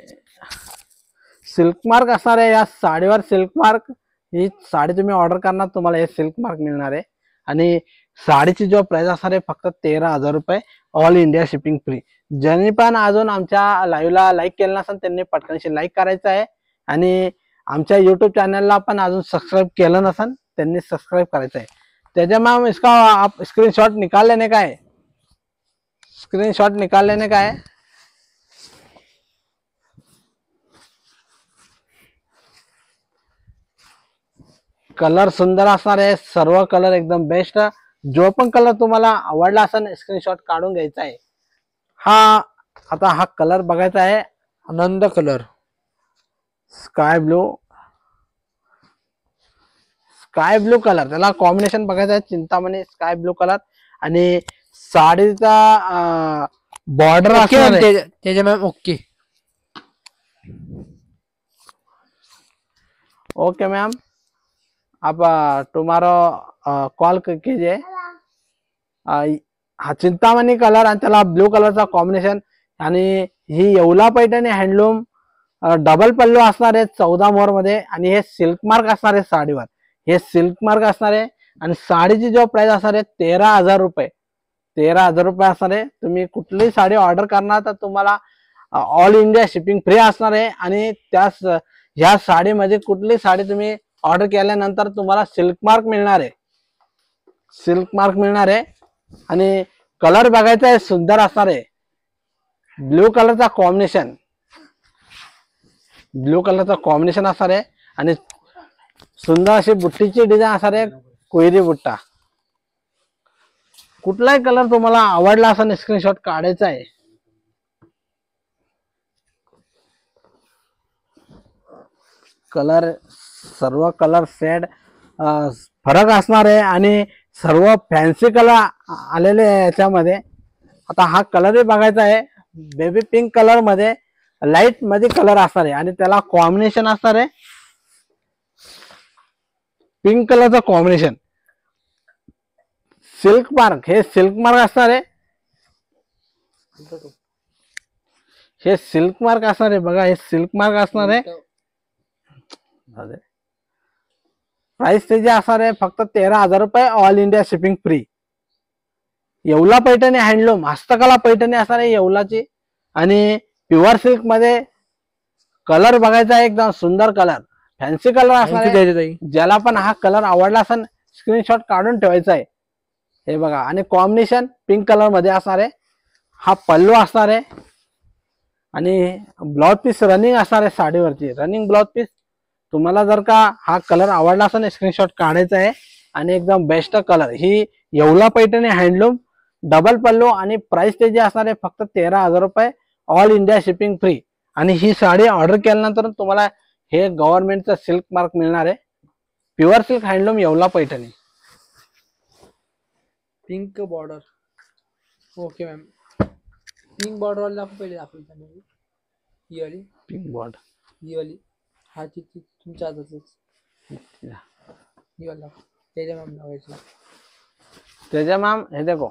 सिल्क मार्क असणार आहे. या साडीवर सिल्क मार्क, ही साडी तुम्ही ऑर्डर करणार तुम्हाला हे सिल्क मार्क मिळणार आहे. आणि साडीची जो प्राइस असणार आहे फक्त 13,000 रुपये, ऑल इंडिया शिपिंग फ्री. ज्यांनी पण अजून आमच्या लाईव्हला लाईक केलं नसेल त्यांनी पटकनशी लाईक करायचं आहे. आणि आमच्या युट्यूब चॅनलला पण अजून सबस्क्राईब केलं नसेल त्यांनी सबस्क्राईब करायचं आहे. त्याच्या मैम इसका आप स्क्रीनशॉट निकाल लेने का है, स्क्रीनशॉट निकाल लेने का है. कलर सुंदर असणार आहे, सर्व कलर एकदम बेस्ट. जो पण कलर तुम्हाला आवडला असेल स्क्रीनशॉट काढून घ्यायचा आहे. आता हा कलर बघायचा आहे, आनंद कलर, स्काय ब्लू कलर. त्याला कॉम्बिनेशन बघायचं आहे, चिंतामणी स्काय ब्लू कलर. आणि साडीचा बॉर्डर ओके असणार मैम, आहे. तेजा मैम ओके. ओके मैम, आप तुम्हारा कॉल कीजिए. हा चिंतामणी कलर आणि त्याला ब्लू कलरचा कॉम्बिनेशन. आणि ही येवला पैठणी हँडलूम डबल पल्लू असणार आहे 14 मोर मध्ये. आणि हे सिल्क मार्क असणार आहे साडीवर, हे सिल्क मार्क असणार आहे. आणि साडीची जो प्राइस असणार आहे 13,000 रुपये, 13,000 रुपये असणार आहे. तुम्ही कुठलीही साडी ऑर्डर करणार तर तुम्हाला ऑल इंडिया शिपिंग फ्री असणार आहे. आणि त्याच ह्या साडीमध्ये कुठली साडी तुम्ही ऑर्डर केल्यानंतर तुम्हाला सिल्क मार्क मिळणार आहे, सिल्क मार्क मिळणार आहे. आणि कलर बघायचा आहे, सुंदर असणार आहे. ब्लू कलरचा कॉम्बिनेशन, ब्लू कलरचा कॉम्बिनेशन असणार आहे. आणि सुंदर अशी बुट्टीची डिझाईन असणार आहे, कोयरी बुट्टा. कुठलाही कलर तुम्हाला आवडला असेल स्क्रीनशॉट काढायचा आहे. कलर सर्व कलर सेट फरक असणार आहे. आणि सर्व फॅन्सी कलर आलेले आहे याच्यामध्ये. आता हा कलरही बघायचा आहे, बेबी पिंक कलर मध्ये लाईट मध्ये कलर असणार आहे. आणि त्याला कॉम्बिनेशन असणार आहे पिंक कलरचा कॉम्बिनेशन. सिल्क मार्क, हे सिल्क मार्क असणार आहे, हे सिल्क मार्क असणार आहे बघा, हे सिल्क मार्क असणार आहे. प्राइस त्याची असणार आहे फक्त 13,000 रुपये, all India shipping free. Yeola Paithani handloom हस्तकला पैठणी असणार आहे येवलाची. आणि प्युअर सिल्क मध्ये कलर बघायचा आहे, एकदम सुंदर कलर, फॅन्सी कलर असणार आहे. ज्याला पण हा कलर आवडला असेल स्क्रीनशॉट काढून ठेवायचा आहे. हे बघा, आणि कॉम्बिनेशन पिंक कलर मध्ये असणार आहे. हा पल्लू असणार आहे. आणि ब्लाउज पीस रनिंग असणार आहे साडीवरची, रनिंग ब्लाउज पीस. तुम्हाला जर का हा कलर आवडला असेल स्क्रीनशॉट काढायचा आहे. आणि एकदम बेस्ट कलर, ही येवला पैठणी हँडलूम डबल पल्लू. आणि प्राइस त्याची असणार आहे फक्त 13,000 रुपये, ऑल इंडिया शिपिंग फ्री. आणि ही साडी ऑर्डर केल्यानंतर तुम्हाला हे गव्हर्नमेंटचं सिल्क मार्क मिळणार आहे. Pure silk handloom Yeola Paithani. Pink border, okay ma'am. Pink border वाला पहिले दाखवतो, ही वाली पिंक बॉर्डर, ही वाली, हा किती तुमच्या हातातच, ही वाला त्याच्या मॅम लावायची. तेजा मैम हे देखो,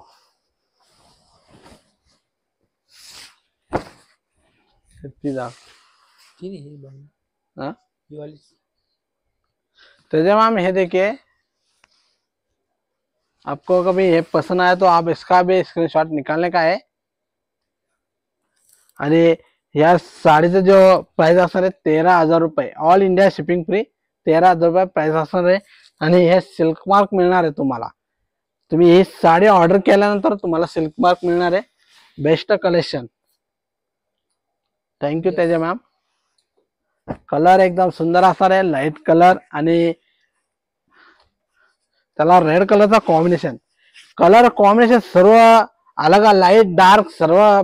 तेजा मैम हे देखिए, आपको कभी ये पसंद आया तो आप इसका भी स्क्रीनशॉट निकालने का है. आणि या साडीचं जो प्राइस असणार आहे 13,000 रुपये, ऑल इंडिया शिपिंग फ्री. 13,000 रुपये प्राइस असणार आहे. आणि हे सिल्क मार्क मिळणार आहे तुम्हाला. तुम्ही ही साडी ऑर्डर केल्यानंतर तुम्हाला सिल्क मार्क मिळणार आहे. Best collection. थँक्यू तेजा मॅम. कलर एकदम सुंदर असणार आहे, लाईट कलर. आणि त्याला रेड कलरचा कॉम्बिनेशन, कलर कॉम्बिनेशन सर्व अलग, लाईट डार्क सर्व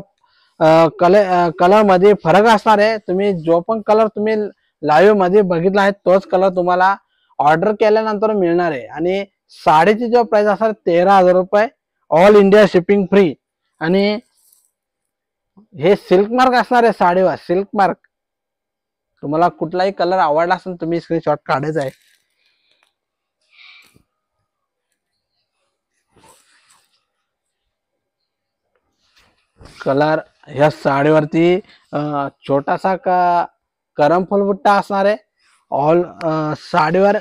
कलर मध्ये फरक असणार आहे. तुम्ही जो पण कलर तुम्ही लाईव्ह मध्ये बघितला आहे तोच कलर तुम्हाला ऑर्डर केल्यानंतर मिळणार आहे. आणि साडीची जो प्राइस असणार 13,000 रुपये, ऑल इंडिया शिपिंग फ्री. आणि हे सिल्क मार्क असणार आहे साडीवर, सिल्क मार्क. तुम्हाला कुठलाही कलर आवडला असेल तुम्ही स्क्रीनशॉट काढायचा आहे. कलर ह्या साडीवरती छोटासा करमफुल बुट्टा असणार आहे ऑल साडीवर.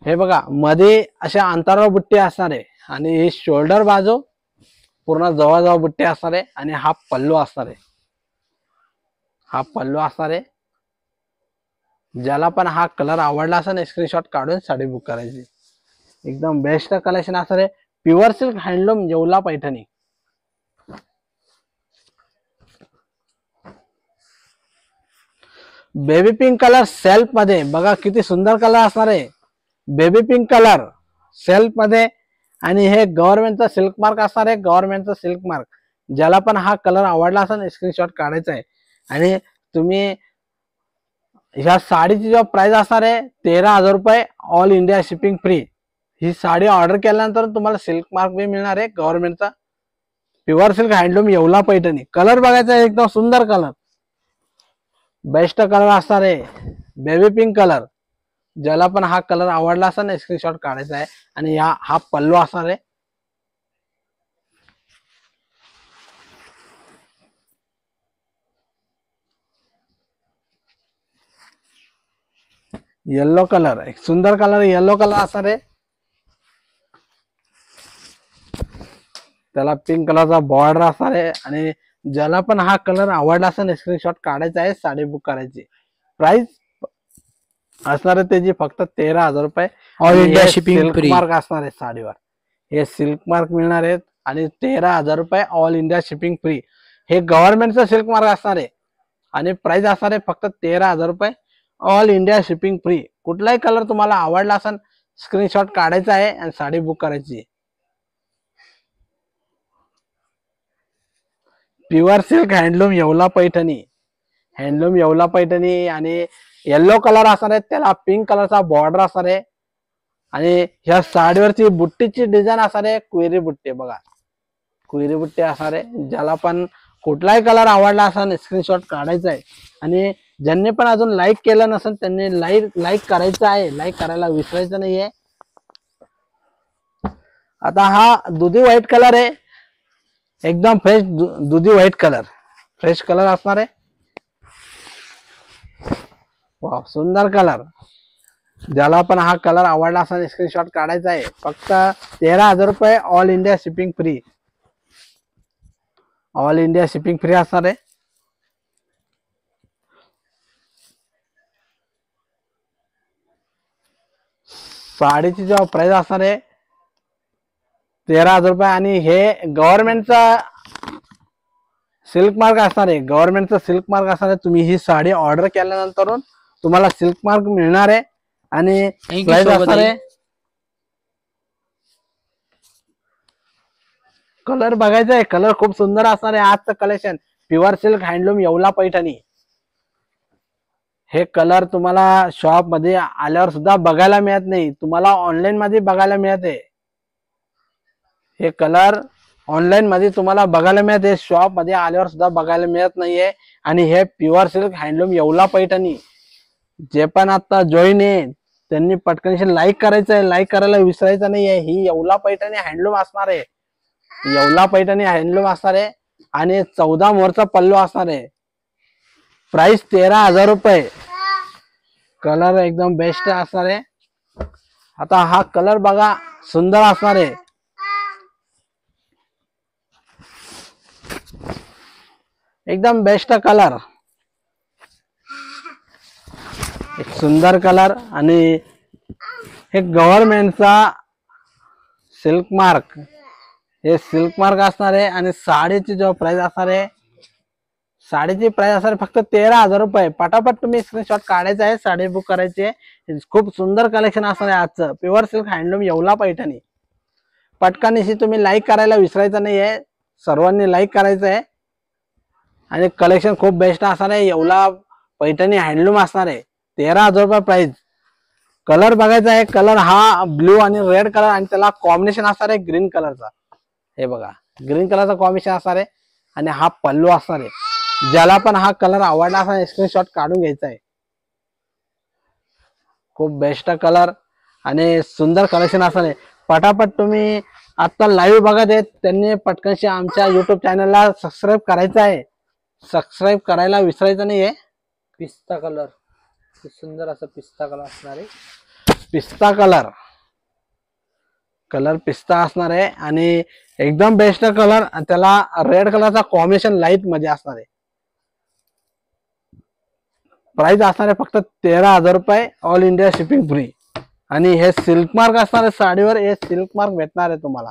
हे बघा, मध्ये अशा अंतरावर बुट्टी असणार आहे. आणि ही शोल्डर बाजू पूर्ण जवळजवळ बुट्टी असणार आहे. आणि हा पल्लू असणार आहे, हा पल्लू असणार आहे. ज्याला पण हा कलर आवडला असेल स्क्रीनशॉट काढून साडी बुक करायची. एकदम बेस्ट कलेक्शन असणार आहे. Pure silk handloom Yeola Paithani. Baby pink colour self मध्ये बघा किती सुंदर कलर असणार आहे. बेबी पिंक कलर सेल्फ मध्ये, आणि हे गव्हर्नमेंटचा सिल्क मार्क असणार आहे, गव्हर्नमेंटचा सिल्क मार्क. ज्याला पण हा कलर आवडला असेल स्क्रीनशॉट काढायचा आहे. आणि तुम्ही ह्या साडीची जो प्राइस असणार आहे 13,000 रुपये, ऑल इंडिया शिपिंग फ्री. ही साडी ऑर्डर केल्यानंतर तुम्हाला सिल्क मार्क बी मिळणार आहे गव्हर्नमेंटचा. Pure silk handloom Yeola Paithani. Colour बघायचा आहे एकदम सुंदर कलर, बेस्ट कलर असणार आहे बेबी पिंक कलर. ज्याला पण हा कलर आवडला असेल ना स्क्रीनशॉट काढायचा आहे. आणि हा पल्लू असणार आहे. येलो कलर, एक सुंदर कलर येलो कलर असणार आहे. त्याला पिंक कलरचा बॉर्डर असणार आहे. आणि ज्याला पण हा कलर आवडला असेल स्क्रीनशॉट काढायचा आहे, साडी बुक करायची. प्राइस असणार आहे त्याची फक्त 13,000 रुपये. All India shipping silk free. Mark असणार आहे साडीवर. हे सिल्क मार्क मिळणार आहेत आणि 13,000 रुपये ऑल इंडिया शिपिंग फ्री. हे गव्हर्नमेंटचा सिल्क मार्क असणार आहे आणि प्राइस असणार आहे फक्त 13,000 रुपये ऑल इंडिया शिपिंग फ्री. कुठलाही कलर तुम्हाला आवडला असेल स्क्रीनशॉट काढायचा आहे आणि साडी बुक करायची. Pure silk handloom Yeola Paithani, handloom Yeola Paithani. आणि येलो कलर असणार आहे, त्याला पिंक कलरचा बॉर्डर असणार आहे. आणि ह्या साडीवरची बुट्टीची डिझाईन असणार आहे कुयरी बुट्टी. बघा कुयरी बुट्टी असणार आहे. ज्याला पण कुठलाही कलर आवडला असेल स्क्रीनशॉट काढायचा आहे. आणि ज्यांनी पण अजून लाईक केलं नसेल त्यांनी लाईक करायचं आहे, लाईक करायला विसरायचं नाहीये. आता हा दुधी व्हाईट कलर आहे, एकदम फ्रेश दुधी व्हाईट कलर, फ्रेश कलर असणार आहे. वाव सुंदर कलर. ज्याला पण हा कलर आवडला असेल स्क्रीनशॉट काढायचा आहे. फक्त 13,000 रुपये all India shipping free, all India shipping free असणार आहे. साडीची जो प्राइस असणार आहे 13,000 रुपये. आणि हे गव्हर्नमेंटचा सिल्क मार्क असणार आहे, गव्हर्नमेंटचा सिल्क मार्क असणार आहे. तुम्ही ही साडी ऑर्डर केल्यानंतर तुम्हाला सिल्क मार्क मिळणार आहे. आणि प्राइस असणार आहे. कलर बघायचा आहे, कलर खूप सुंदर असणार आहे. आजचं collection pure silk handloom Yeola Paithani. हे कलर तुम्हाला शॉप मध्ये आल्यावर सुद्धा बघायला मिळत नाही, तुम्हाला ऑनलाईन मध्ये बघायला मिळते. हे कलर ऑनलाईन मध्ये तुम्हाला बघायला मिळते, शॉप मध्ये आल्यावर सुद्धा बघायला मिळत नाहीये. आणि हे pure silk handloom Yeola Paithani. जे पण आता जॉईन आहे त्यांनी पटकनशी लाईक करायचं आहे, लाईक करायला विसरायचं नाहीये. ही येवला पैठणी हँडलूम असणार आहे, येवला पैठणी हँडलूम असणार आहे. आणि 14 मोरचा पल्लू असणार आहे. प्राइस 13,000 रुपये. कलर एकदम बेस्ट असणार आहे. आता हा कलर बघा सुंदर असणार आहे, एकदम बेस्ट कलर, एक सुंदर कलर. आणि हे गव्हर्नमेंटचा सिल्क मार्क, हे सिल्क मार्क असणार आहे. आणि साडीची जो प्राइस असणार आहे, साडीची प्राइस असणार आहे फक्त 13,000 रुपये. पटापट तुम्ही स्क्रीनशॉट काढायचा आहे, साडी बुक करायची आहे. खूप सुंदर कलेक्शन असणार आहे आजचं pure silk handloom Yeola Paithani. पटकनशी तुम्ही लाईक करायला विसरायचं नाहीये, सर्वांनी लाईक करायचं आहे. आणि कलेक्शन खूप बेस्ट असणार आहे, येवला पैठणी हँडलूम असणार आहे. 13,000 रुपये प्राइस. कलर बघायचा आहे, कलर हा ब्ल्यू आणि रेड कलर, आणि त्याला कॉम्बिनेशन असणार आहे ग्रीन कलरचा. हे बघा ग्रीन कलरचा कॉम्बिनेशन असणार आहे. आणि हा पल्लू असणार आहे. ज्याला पण हा कलर आवडला असा स्क्रीनशॉट काढून घ्यायचा आहे. खूप बेस्ट कलर आणि सुंदर कलेक्शन असणार आहे. पटापट तुम्ही आता लाईव्ह बघत आहेत त्यांनी पटकनशी आमच्या युट्यूब चॅनलला सबस्क्राईब करायचं आहे, सबस्क्राईब करायला विसरायचं नाहीये. पिस्ता कलर, सुंदर असा पिस्ता कलर असणार आहे. पिस्ता कलर, कलर पिस्ता असणार आहे. आणि एकदम बेस्ट कलर, त्याला रेड कलरचा कॉम्बिनेशन लाईट मध्ये असणार आहे. प्राइस असणार आहे फक्त 13,000 रुपये ऑल इंडिया शिपिंग फ्री. आणि हे सिल्क मार्क असणार आहे साडीवर, हे सिल्क मार्क भेटणार आहे तुम्हाला.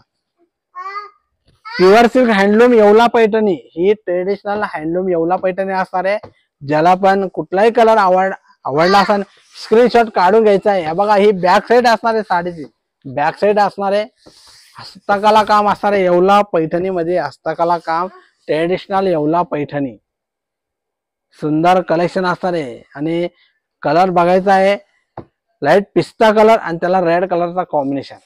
Pure silk handloom Yeola Paithani, ही ट्रेडिशनल हँडलूम येवला पैठणी असणार आहे. ज्याला पण कुठलाही कलर आवडला असेल स्क्रीनशॉट काढून घ्यायचा आहे. हे बघा ही बॅक साईड असणार आहे साडीची, बॅक साईड असणार आहे. हस्तकला काम असणार आहे येवला पैठणी मध्ये, हस्तकला काम ट्रेडिशनल येवला पैठणी, सुंदर कलेक्शन असणार आहे. आणि कलर बघायचा आहे लाईट पिस्ता कलर आणि त्याला रेड कलरचा कॉम्बिनेशन.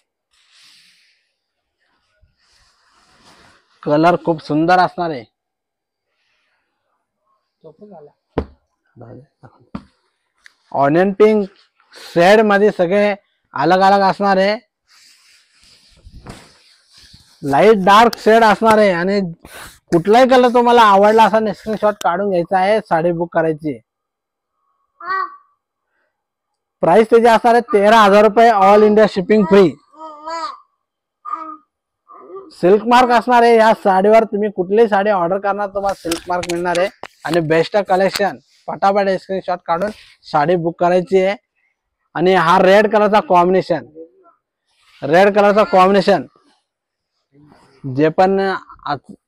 कलर खूप सुंदर असणार आहे. ऑनियन पिंक शेड मध्ये सगळे अलग अलग असणार आहे. लाईट डार्क शेड असणार आहे. आणि कुठलाही कलर तुम्हाला आवडला असा स्क्रीनशॉट काढून घ्यायचा आहे, साडी बुक करायची. प्राइस त्याची असणार आहे 13,000 रुपये, all India shipping free. Silk mark असणार आहे या साडीवर. तुम्ही कुठलीही साडी ऑर्डर करणार तुम्हाला सिल्क मार्क मिळणार आहे. आणि बेस्ट कलेक्शन, पटापट स्क्रीनशॉट काढून साडी बुक करायची आहे. आणि हा रेड कलरचा कॉम्बिनेशन, रेड कलरचा कॉम्बिनेशन जे पण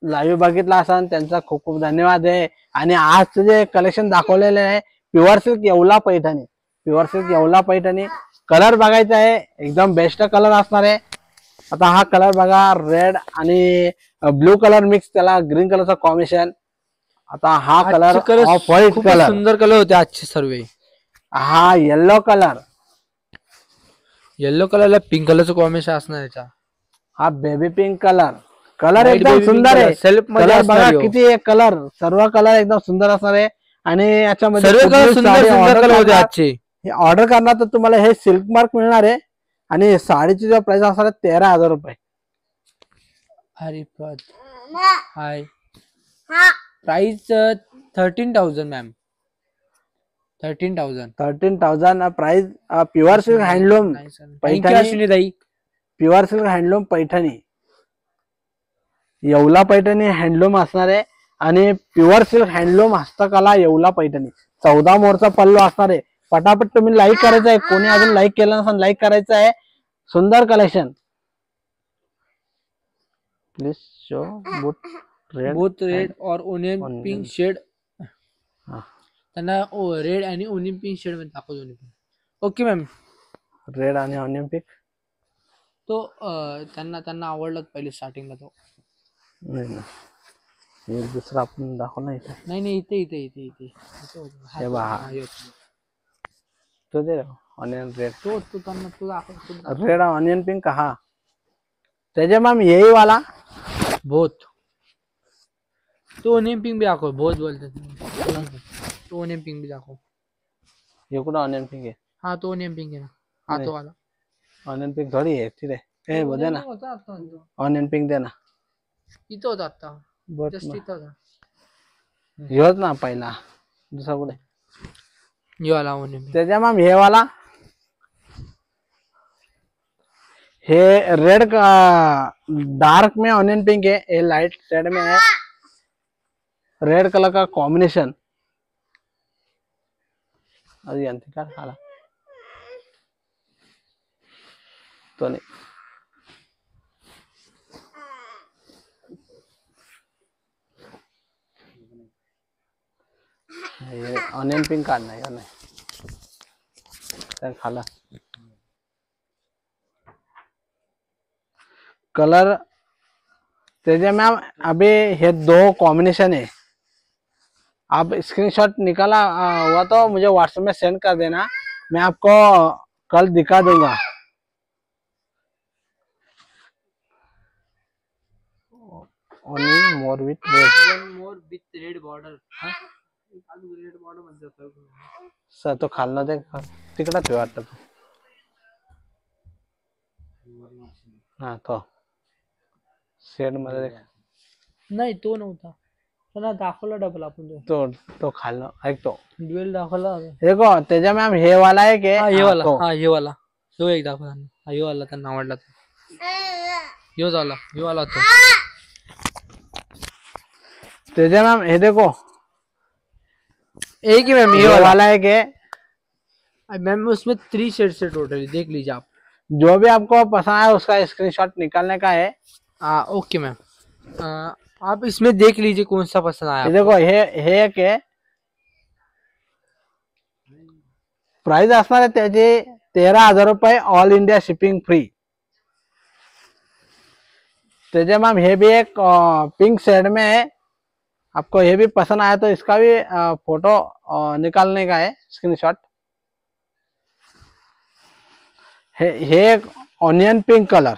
लाईव्ह बघितला असाल त्यांचा खूप खूप धन्यवाद आहे. आणि आज जे कलेक्शन दाखवलेले आहे pure silk Yeola Paithani, pure silk Yeola Paithani. Colour बघायचा आहे एकदम बेस्ट कलर असणार आहे. आता हा कलर बघा, रेड आणि ब्लू कलर मिक्स, त्याला ग्रीन कलरचा कॉम्बिनेशन. आता हा कलर ऑफ व्हाईट कलर, सुंदर कलर होते आजचे सर्व. हा येलो कलर, येलो कलरला पिंक कलरचं कॉम्बिनेशन असणार याचा. हा baby pink colour, colour Light एकदम baby pink सुंदर color, आहे. self मध्ये कलर असणार बघा ह्यो. किती कलर, सर्व कलर एकदम सुंदर असणार आहे. आणि याच्यामध्ये सर्व कलर कुठलीही सुंदर साडी सुंदर order कलर होते करणार- आजचे. हे ऑर्डर करणार तर तुम्हाला हे सिल्क मार्क मिळणार आहे. आणि साडीची जो प्राइस असणार आहे 13,000 रुपये. Haripad hi, price 13,000 ma'am, 13,000. 13,000 price. Pure silk handloom Paithani, Ashwini ताई. Pure silk handloom Paithani, Yeola Paithani handloom असणार आहे. आणि प्युअर सिल्क हँडलूम हस्तकला येवला पैठणी, 14 मोरचा पल्लू असणार आहे. पटापट तुम्ही लाईक करायचं आहे, कोणी अजून लाईक केलं नसेल लाईक करायचं आहे. सुंदर collection. Please show both red और ओनियन पिंक शेड. त्यांना रेड आणि ओनियन पिंक शेड मध्ये दाखव दोन्ही पण. Okay ma'am. रेड आणि ऑनियन पिंक. तो त्यांना आवडला पहिले स्टार्टिंगला तो. नाही एक दुसरा आपण दाखव ना इथे. नाही इथे इथे इथे इथे हे बघा. तो दे ऑनियन रेड, तो त्यांना तो दाखव. Red onion pink. हा त्याचे मॅम यही वाला बोथ. तो ओनियन पिंक भी दाखव. बोथ बोलतात. तो ओनियन पिंक भी दाखव. ये कुठं ऑनियन पिंक आहे. हा तो ओनियन पिंक आहे ना. हा तो वाला ऑनियन पिंक थोडी आहे तिथे. ए बोल दे ना ऑनियन पिंक दे ना. इथं होता आता, बट जस्ट इथं होता. ह्योच ना पहिला, दुसरा कुठे. ये वाला ओनियन पिंक. त्याच्या मॅम हे वाला, हे रेड डार्क में ऑनियन पिंक है, ये लाइट शेड में है. रेड कलर का कॉम्बिनेशन. अभी अंतिका खाला तो नहीं. ये ऑनियन पिंक काढना है नहीं खाला कलर. तेजे मैम अभी ये दो कॉम्बिनेशन है. आप स्क्रीनशॉट निकाला हुआ तो मुझे व्हाट्सएप में सेंड कर देना, मैं आपको कल दिखा दूंगा. Only more with red. More with red border. Red border मध्ये सर तो खालना ते तिकडे ठेव वाटतं तो. हा तो शेड मध्ये नाही तो नव्हता. त्यांना दाखवला डबल आपण तो. तो खालना ऐक तो ड्युएल दाखवला. देखो तेजा मैम हे वाला है के. हा ये वाला. तो. हा ये वाला तो एक दाखव त्यांना. हा ये वाला त्यांना आवडला तो. यो झाला ये वाला तो. तेजा मैम ये देखो एक ही मैम ये वाला है के. मैम उसमें 3 शेड्स है टोटली, देख लीजिए आप. जो भी आपको पसंद आए उसका स्क्रीनशॉट निकालने का है. Okay ma'am. आप इसमें देख लीजिए कौन सा पसंद आया. ये देखो हे के प्राइस असणार आहे त्याची 13,000 रुपये, ऑल इंडिया शिपिंग फ्री। तेजे मैम ये भी एक पिंक शेड में है, आपको ये भी पसंद आया तो इसका भी फोटो निकालने का है, स्क्रीनशॉट। ये एक ऑनियन पिंक कलर,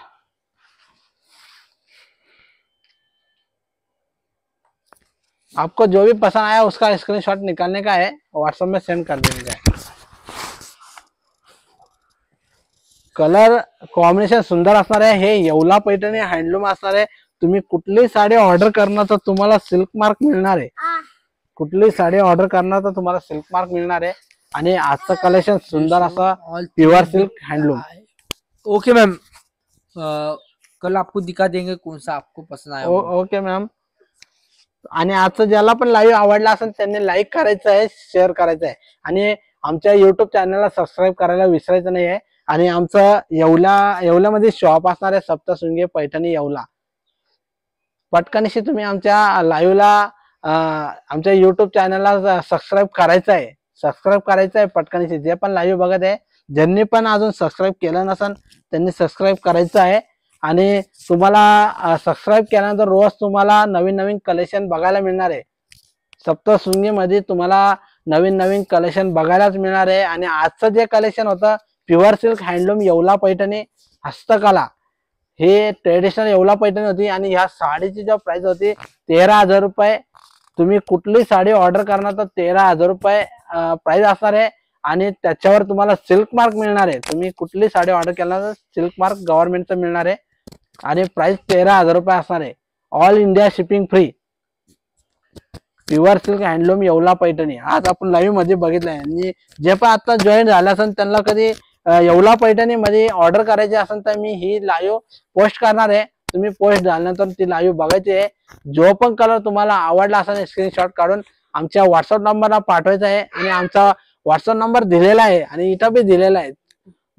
आपको जो भी पसंद आया उसका स्क्रीनशॉट निकालने का है, व्हाट्सएप में सेंड कर देने का है। कलर कॉम्बिनेशन सुंदर असणार आहे। हे येवला पैठणी हँडलूम असणार आहे। तुम्ही कुठली साडी ऑर्डर करणार तर तुम्हाला सिल्क मार्क मिळणार आहे, कुठली साडी ऑर्डर करणार तर तुम्हाला सिल्क मार्क मिळणार आहे। आणि आजचं कलेक्शन सुंदर असा pure silk handloom. Okay ma'am, कल आपको दिखा देंगे कौन सा आपको पसंद आया। Okay ma'am. आणि आजचं ज्याला पण लाईव्ह आवडला असेल त्यांनी लाईक करायचं आहे, शेअर करायचं आहे आणि आमच्या युट्यूब चॅनलला सबस्क्राईब करायला विसरायचं नाही आहे। आणि आमचं येवल्यामध्ये शॉप असणार आहे, सप्तशृंगी पैठणी येवला। पटकनशी तुम्ही आमच्या लाईव्हला आमच्या युट्यूब चॅनलला सबस्क्राईब करायचं आहे, सबस्क्राईब करायचं आहे पटकनशी। जे पण लाईव्ह बघत आहे ज्यांनी पण अजून सबस्क्राईब केलं नसेल त्यांनी सबस्क्राईब करायचं आहे। आणि तुम्हाला सबस्क्राईब केल्यानंतर रोज तुम्हाला नवीन नवीन कलेक्शन बघायला मिळणार आहे। सप्तशृंगी मध्ये तुम्हाला नवीन नवीन कलेक्शन बघायलाच मिळणार आहे। आणि आजचं जे कलेक्शन होतं pure silk handloom Yeola Paithani हस्तकला, हे ट्रेडिशनल येवला पैठणी होती आणि ह्या साडीची जो प्राइस होती 13,000 रुपये। तुम्ही कुठली साडी ऑर्डर करणार तर 13,000 रुपये प्राइस असणार आहे आणि त्याच्यावर तुम्हाला सिल्क मार्क मिळणार आहे। तुम्ही कुठली साडी ऑर्डर केला तर सिल्क मार्क गव्हर्नमेंटचं मिळणार आहे आणि प्राइस 13,000 रुपये असणार आहे, all India shipping free. Pure silk handloom Yeola Paithani आज आपण लाईव्ह मध्ये बघितलंय। आणि जे पण आता जॉईन झाले असेल त्यांना कधी येवला पैठणी मध्ये ऑर्डर करायची असेल तर मी ही लाईव्ह पोस्ट करणार आहे, तुम्ही पोस्ट झाल्यानंतर ती लाईव्ह बघायची आहे। जो पण कलर तुम्हाला आवडला असेल स्क्रीनशॉट काढून आमच्या व्हॉट्सअप नंबरला पाठवायचा आहे। आणि आमचा व्हॉट्सअप नंबर दिलेला आहे आणि इथं बी दिलेला आहे,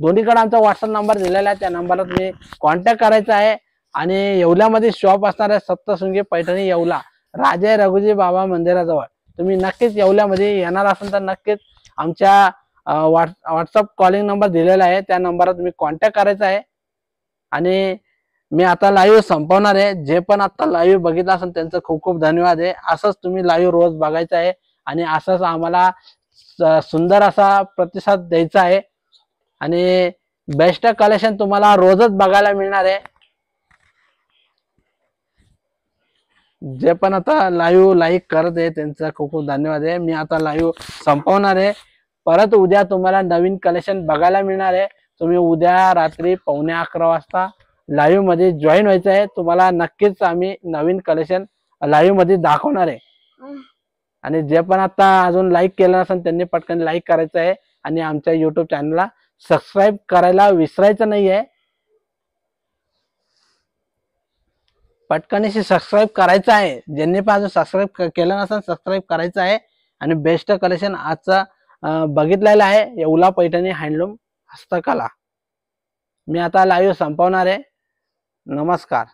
दोन्हीकडे आमचा व्हॉट्सअप नंबर दिलेला आहे, त्या नंबरला तुम्ही कॉन्टॅक्ट करायचा आहे। आणि येवल्यामध्ये शॉप असणार आहे सप्तशृंगी पैठणी येवला, राजे रघुजी बाबा मंदिराजवळ। तुम्ही नक्कीच येवल्यामध्ये येणार असाल तर नक्कीच आमच्या व्हॉट्सअप कॉलिंग नंबर दिलेला आहे, त्या नंबरला तुम्ही कॉन्टॅक्ट करायचा आहे। आणि मी आता लाईव्ह संपवणार आहे। जे पण आता लाईव्ह बघितलं असेल त्यांचं खूप खूप धन्यवाद आहे। असंच तुम्ही लाईव्ह रोज बघायचं आहे आणि असंच आम्हाला सुंदर असा प्रतिसाद द्यायचा आहे आणि बेस्ट कलेक्शन तुम्हाला रोजच बघायला मिळणार आहे। जे पण आता लाईव्ह लाईक करत आहे त्यांचा खूप खूप धन्यवाद आहे। मी आता लाईव्ह संपवणार आहे, परत उद्या तुम्हाला नवीन कलेक्शन बघायला मिळणार आहे। तुम्ही उद्या रात्री 11:15 वाजता लाईव्ह मध्ये जॉईन व्हायचं आहे, तुम्हाला नक्कीच आम्ही नवीन कलेक्शन लाईव्ह मध्ये दाखवणार आहे। आणि जे पण आता अजून लाईक केलं नसेल त्यांनी पटकन लाईक करायचं आहे आणि आमच्या युट्यूब चॅनलला सबस्क्राईब करायला विसरायचं नाही आहे, पटकनशी सबस्क्राईब करायचं आहे। ज्यांनी पण अजून सबस्क्राईब केलं नसेल सबस्क्राईब करायचं आहे। आणि बेस्ट कलेक्शन आजचा बघितलेलं आहे येवला पैठणी हँडलूम हस्तकला। मी आता लाईव्ह संपवणार आहे, नमस्कार।